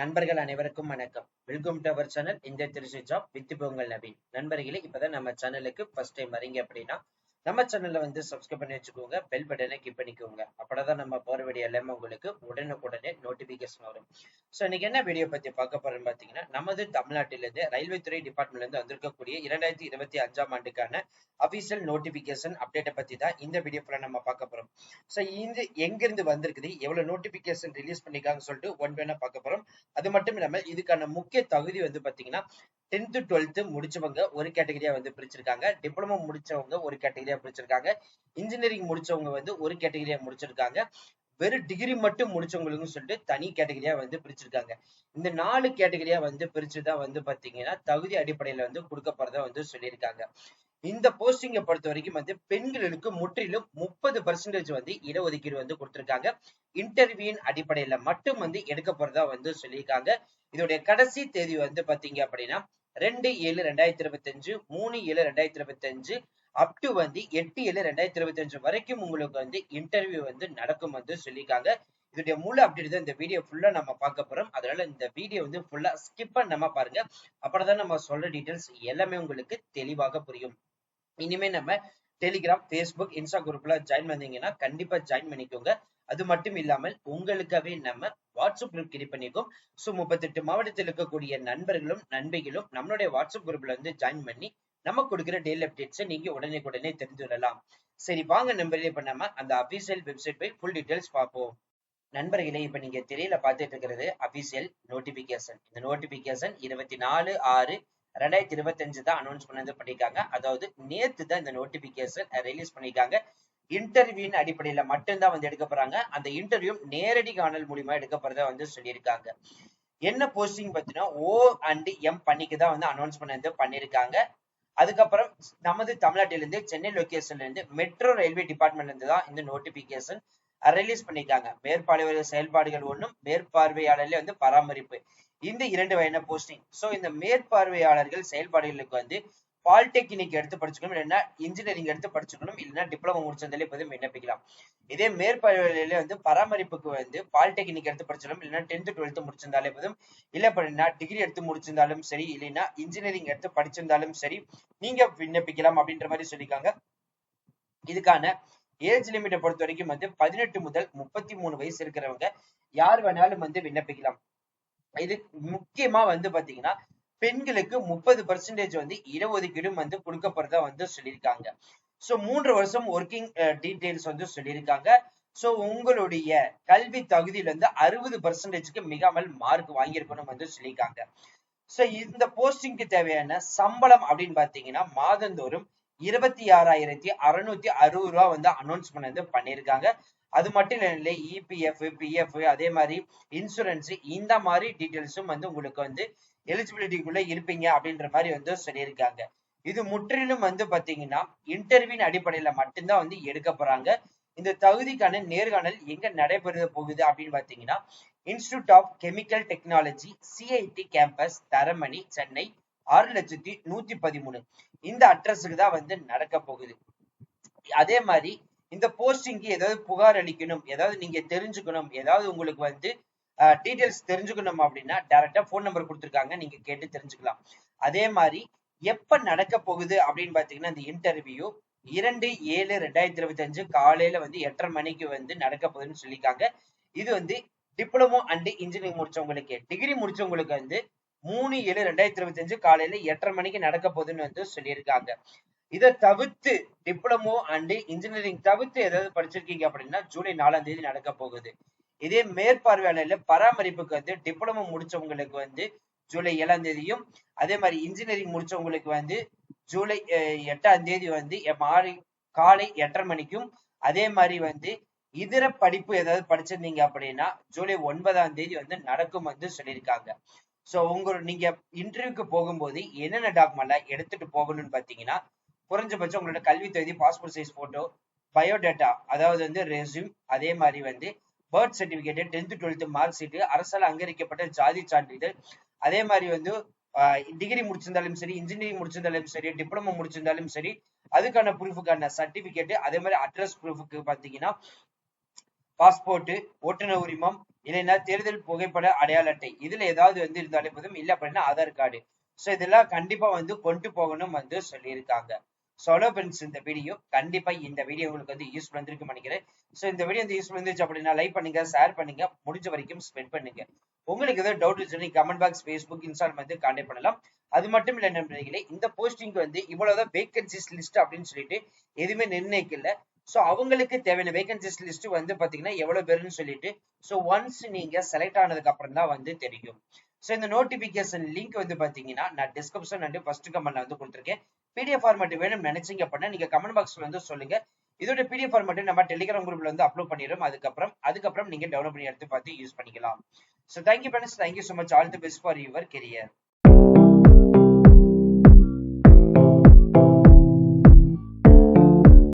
நண்பர்கள் அனைவருக்கும் வணக்கம். வெல்கம் டு அவர் சேனல் இந்த திருச்சி ஜாப் வித் பொங்கல் நவீன். நண்பர்களே, இப்பதான் நம்ம சேனலுக்கு ஃபர்ஸ்ட் டைம் வரீங்க அப்படின்னா நம்ம சேனல்ல வந்து சப்ஸ்கிரைப் பண்ணி வச்சுக்கோங்க, பெல் பட்டனை கிளிக் பண்ணிக்கோங்க. அப்பதான் நம்ம போற வீடியோ எல்லாமே உங்களுக்கு உடனுக்குடனே நோட்டிபிகேஷன் வரும். ஸோ இன்னைக்கு என்ன வீடியோ பத்தி பார்க்க போறோம்னு பாத்தீங்கன்னா, நமது தமிழ்நாட்டிலிருந்து ரயில்வே துறை டிபார்ட்மெண்ட்ல இருந்து வந்திருக்கக்கூடிய 2025ஆம் ஆண்டுக்கான அபிஷியல் நோட்டிபிகேஷன் அப்டேட்டை பத்தி தான் இந்த வீடியோ ஃபுல்லா நம்ம பார்க்க போறோம். ஸோ இது எங்கிருந்து வந்திருக்குது, எவ்வளவு நோட்டிபிகேஷன் ரிலீஸ் பண்ணிருக்காங்கன்னு சொல்லிட்டு ஒன் பை ஒன்னா பார்க்க போறோம். அது மட்டும் இல்லாம இதுக்கான முக்கிய தகுதி வந்து பாத்தீங்கன்னா 10th 12th முடிச்சவங்க ஒரு கேட்டகரியா வந்து பிரிச்சிருக்காங்க, டிப்ளமோ முடிச்சவங்க ஒரு கேட்டகரியா பிரிச்சிருக்காங்க, இன்ஜினியரிங் முடிச்சவங்க வந்து ஒரு கேட்டகரியா முடிச்சிருக்காங்க, வெறும் டிகிரி மட்டும் முடிச்சவங்களுக்கு சொல்லிட்டு தனி கேட்டகரியா வந்து பிரிச்சிருக்காங்க. இந்த 4 கேட்டகரியா வந்து பிரிச்சுதான் வந்து பாத்தீங்கன்னா தகுதி அடிப்படையில வந்து கொடுக்கப்படுறதா வந்து சொல்லியிருக்காங்க. இந்த போஸ்டிங்கை பொறுத்த வரைக்கும் வந்து பெண்களுக்கு முற்றிலும் 30% வந்து இடஒதுக்கீடு வந்து கொடுத்திருக்காங்க. இன்டர்வியூன் அடிப்படையில மட்டும் வந்து எடுக்க போறதா வந்து சொல்லியிருக்காங்க. இதோடைய கடைசி தேதி வந்து பாத்தீங்க அப்படின்னா 2/7/2025, 3/7/2025 அப் டு வந்து 8/7/2025 வரைக்கும் உங்களுக்கு வந்து இன்டர்வியூ வந்து நடக்கும் வந்து சொல்லியிருக்காங்க. இதோடைய முழு அப்டேட் தான் இந்த வீடியோ ஃபுல்லா நம்ம பார்க்க போறோம். அதனால இந்த வீடியோ வந்து ஃபுல்லா ஸ்கிப் பண்ணாம பாருங்க. அப்பதான் நம்ம சொல்ற டீடைல்ஸ் எல்லாமே உங்களுக்கு தெளிவாக புரியும். இனிமே நம்ம டெலிகிராம், பேஸ்புக், இன்ஸ்டா குரூப்ல ஜாயின் பண்ணீங்கன்னா கண்டிப்பா ஜாயின் பண்ணிக்கோங்க. அது மட்டும் இல்லாமல் உங்களுக்காகவே நம்ம வாட்ஸ்அப் குரூப் கிரியேட் பண்ணிக்கோம். ஸோ 38 மாவட்டத்தில் இருக்கக்கூடிய நண்பர்களும் நண்பிகளும் நம்மளுடைய வாட்ஸ்அப் குரூப்ல வந்து ஜாயின் பண்ணி நம்ம கொடுக்குற டெய்லி அப்டேட்ஸை நீங்க உடனே தெரிந்து கொள்ளலாம். சரி வாங்க நண்பர்களே, இப்ப நம்ம அந்த அபிஷியல் வெப்சைட் போய் ஃபுல் டீடைல்ஸ் பார்ப்போம். நண்பர்களே, இப்ப நீங்க திரையில பார்த்துட்டு இருக்கிறது அபிஷியல் நோட்டிபிகேஷன். இந்த நோட்டிபிகேஷன் 24/6/2025 தான் அனௌன்ஸ் பண்ணிருக்காங்க. அதாவது நேத்து தான் இந்த நோட்டிபிகேஷன் ரிலீஸ் பண்ணிருக்காங்க. இன்டர்வியூன் அடிப்படையில மட்டும்தான் வந்து எடுக்க போறாங்க. அந்த இன்டர்வியூ நேரடி காணல் மூலியமா எடுக்க போறதா வந்து சொல்லியிருக்காங்க. என்ன போஸ்டிங் பார்த்தீங்கன்னா O&M பணிக்கு தான் வந்து அனௌன்ஸ் பண்ணிருக்காங்க. அதுக்கப்புறம் நமது தமிழ்நாட்டிலிருந்து சென்னை லொகேஷன்ல இருந்து மெட்ரோ ரயில்வே டிபார்ட்மெண்ட்ல இருந்து தான் இந்த நோட்டிபிகேஷன் ரிலீஸ் பண்ணிருக்காங்க. மேற்பார்வையாளர் செயல்பாடுகள் ஒன்றும், மேற்பார்வையாளர்ல வந்து பராமரிப்பு, இந்த 2 வகையான போஸ்டிங். சோ இந்த மேற்பார்வையாளர்கள் செயல்பாடுகளுக்கு வந்து பாலிடெக்னிக் எடுத்து படிச்சுக்கணும், இல்லைன்னா இன்ஜினியரிங் எடுத்து படிச்சுக்கணும், இல்லைன்னா டிப்ளமோ முடிச்சிருந்தாலே இப்போது விண்ணப்பிக்கலாம். இதே மேற்பார்வையாளர்ல வந்து பராமரிப்புக்கு வந்து பாலிடெக்னிக் எடுத்து படிச்சிடணும், இல்லைன்னா 10th 12th முடிச்சிருந்தாலே போதும், இல்ல அப்படின்னா டிகிரி எடுத்து முடிச்சிருந்தாலும் சரி, இல்லைன்னா இன்ஜினியரிங் எடுத்து படிச்சிருந்தாலும் சரி நீங்க விண்ணப்பிக்கலாம் அப்படின்ற மாதிரி சொல்லியிருக்காங்க. இதுக்கான ஏஜ் லிமிட்டை பொறுத்த வரைக்கும் வந்து 18 முதல் 33 வயசு இருக்கிறவங்க யார் வேணாலும் வந்து விண்ணப்பிக்கலாம். இது முக்கியமா வந்து பாத்தீங்கன்னா பெண்களுக்கு 30% வந்து இடஒதுக்கீடும் வந்து கொடுக்கப்படுறதா வந்து சொல்லியிருக்காங்க. சோ 3 வருஷம் ஒர்க்கிங் டீடைல்ஸ் வந்து சொல்லியிருக்காங்க. சோ உங்களுடைய கல்வி தகுதியில இருந்து 60%க்கு மிகாமல் மார்க் வாங்கியிருக்கணும் வந்து சொல்லியிருக்காங்க. சோ இந்த போஸ்டிங்க்கு தேவையான சம்பளம் அப்படின்னு பாத்தீங்கன்னா மாதந்தோறும் 26,660 ரூபா வந்து அனௌன்ஸ் பண்ணிருக்காங்க. அது மட்டும் இல்ல, EPF, PF, அதே மாதிரி இன்சூரன்ஸ், இந்த மாதிரி டீடைல்ஸும் வந்து உங்களுக்கு வந்து எலிஜிபிலிட்டிக்குள்ள இருப்பீங்க அப்படின்ற மாதிரி வந்து சொல்லியிருக்காங்க. இது முற்றிலும் வந்து பாத்தீங்கன்னா இன்டர்வியூ அடிப்படையில மட்டும்தான் வந்து எடுக்க போறாங்க. இந்த தகுதிக்கான நேர்காணல் எங்க நடைபெற போகுது அப்படின்னு பாத்தீங்கன்னா institute of chemical technology, CIT campus, Taramani, Chennai 6,113 இந்த அட்ரஸுக்கு தான் வந்து நடக்க போகுது. அதே மாதிரி இந்த போஸ்டிங்க்கு ஏதாவது புகார் அளிக்கணும், ஏதாவது நீங்க தெரிஞ்சுக்கணும், ஏதாவது உங்களுக்கு வந்து டீடைல்ஸ் தெரிஞ்சுக்கணும் அப்படின்னா டைரக்டா போன் நம்பர் கொடுத்துருக்காங்க, நீங்க கேட்டு தெரிஞ்சுக்கலாம். அதே மாதிரி எப்ப நடக்க போகுது அப்படின்னு பாத்தீங்கன்னா இந்த இன்டர்வியூ 2/7/2025 காலையில வந்து 8:30 மணிக்கு வந்து நடக்க போகுதுன்னு சொல்லியிருக்காங்க. இது வந்து டிப்ளமோ அண்ட் இன்ஜினியரிங் முடிச்சவங்களுக்கு, டிகிரி முடிச்சவங்களுக்கு வந்து 3/7/2025 காலையில 8:30 மணிக்கு நடக்க போகுதுன்னு வந்து சொல்லியிருக்காங்க. இதை தவிர்த்து டிப்ளமோ அண்ட் இன்ஜினியரிங் தவிர்த்து ஏதாவது படிச்சிருக்கீங்க அப்படின்னா ஜூலை 4ஆம் தேதி நடக்க போகுது. இதே மேற்பார்வையாளர்ல பராமரிப்புக்கு வந்து டிப்ளமோ முடிச்சவங்களுக்கு வந்து ஜூலை 7ஆம் தேதியும், அதே மாதிரி இன்ஜினியரிங் முடிச்சவங்களுக்கு வந்து ஜூலை 8ஆம் தேதி வந்து காலை 8:30 மணிக்கும், அதே மாதிரி வந்து இதர படிப்பு ஏதாவது படிச்சிருந்தீங்க அப்படின்னா ஜூலை 9ஆம் தேதி வந்து நடக்கும் வந்து சொல்லியிருக்காங்க. சோ நீங்க இன்டர்வியூக்கு போகும்போது என்னென்ன டாக்குமெண்ட் எடுத்துட்டு போகணும்னு பாத்தீங்கன்னா குறைஞ்சபட்சம் உங்களோட கல்வி தகுதி, பாஸ்போர்ட் சைஸ் போட்டோ, பயோடேட்டா அதாவது வந்து ரெஸ்யூம், அதே மாதிரி வந்து birth certificate, 10th 12th mark sheet, அரசால் அங்கீகரிக்கப்பட்ட ஜாதி சான்றிதழ், அதே மாதிரி வந்து டிகிரி முடிச்சிருந்தாலும் சரி, இன்ஜினியரிங் முடிச்சிருந்தாலும் சரி, டிப்ளமோ முடிச்சிருந்தாலும் சரி, அதுக்கான ப்ரூஃபுக்கான சர்டிபிகேட், அதே மாதிரி அட்ரஸ் ப்ரூஃபுக்கு பாத்தீங்கன்னா பாஸ்போர்ட், ஓட்டுநர் உரிமம், இல்லைன்னா தேர்தல் புகைப்பட அடையாள அட்டை இதுல ஏதாவது வந்து இருந்தாலே போதும், இல்ல அப்படின்னா ஆதார் கார்டு. சோ இதெல்லாம் கண்டிப்பா வந்து கொண்டு போகணும் வந்து சொல்லியிருக்காங்க. சோ அவ்வளோ ஃப்ரெண்ட்ஸ், இந்த வீடியோ கண்டிப்பா இந்த வீடியோ உங்களுக்கு வந்து யூஸ்ஃபுல் வந்திருக்கும் நினைக்கிறேன். சோ இந்த வீடியோ வந்து யூஸ்ஃபுல் வந்துச்சு அப்படின்னா லைக் பண்ணுங்க, ஷேர் பண்ணுங்க, முடிஞ்ச வரைக்கும் ஸ்பெண்ட் பண்ணுங்க. உங்களுக்கு ஏதாவது டவுட் இருந்துச்சுன்னா கமெண்ட் பாக்ஸ், ஃபேஸ்புக், இன்ஸ்டால் வந்து கான்டாக்ட் பண்ணலாம். அது மட்டும் இல்ல நண்பர்களே, இந்த போஸ்டிங் வந்து இவ்வளவுதான் வேகன்சிஸ் லிஸ்ட் அப்படின்னு சொல்லிட்டு எதுவுமே நிர்ணயிக்கல. சோ அவங்களுக்கு தேவையான வேகன்சிஸ் லிஸ்ட் வந்து பாத்தீங்கன்னா எவ்வளவு பேருன்னு சொல்லிட்டு சோ ஒன்ஸ் நீங்க செலக்ட் ஆனதுக்கு அப்புறம் தான் வந்து தெரியும். சோ இந்த நோட்டிபிகேஷன் லிங்க் வந்து பாத்தீங்கன்னா நான் டிஸ்கிரிப்ஷன் அண்ட் ஃபர்ஸ்ட் கமெண்ட்ல வந்து கொடுத்துருக்கேன். பிடிஎஃப் ஃபார்மேட் வேணும் நினைச்சீங்க அப்படின்னா நீங்க கமெண்ட் பாக்ஸ்ல வந்து சொல்லுங்க. இதோட பிடிஎஃப் ஃபார்மேட் நம்ம டெலிகிராம் குரூப்ல வந்து அப்லோட் பண்ணிடுறோம். அதுக்கப்புறம் நீங்க டவுன்லோட் பண்ணி எடுத்து பார்த்து யூஸ் பண்ணிக்கலாம். So thank you friends, thank you so much, all the best for your career.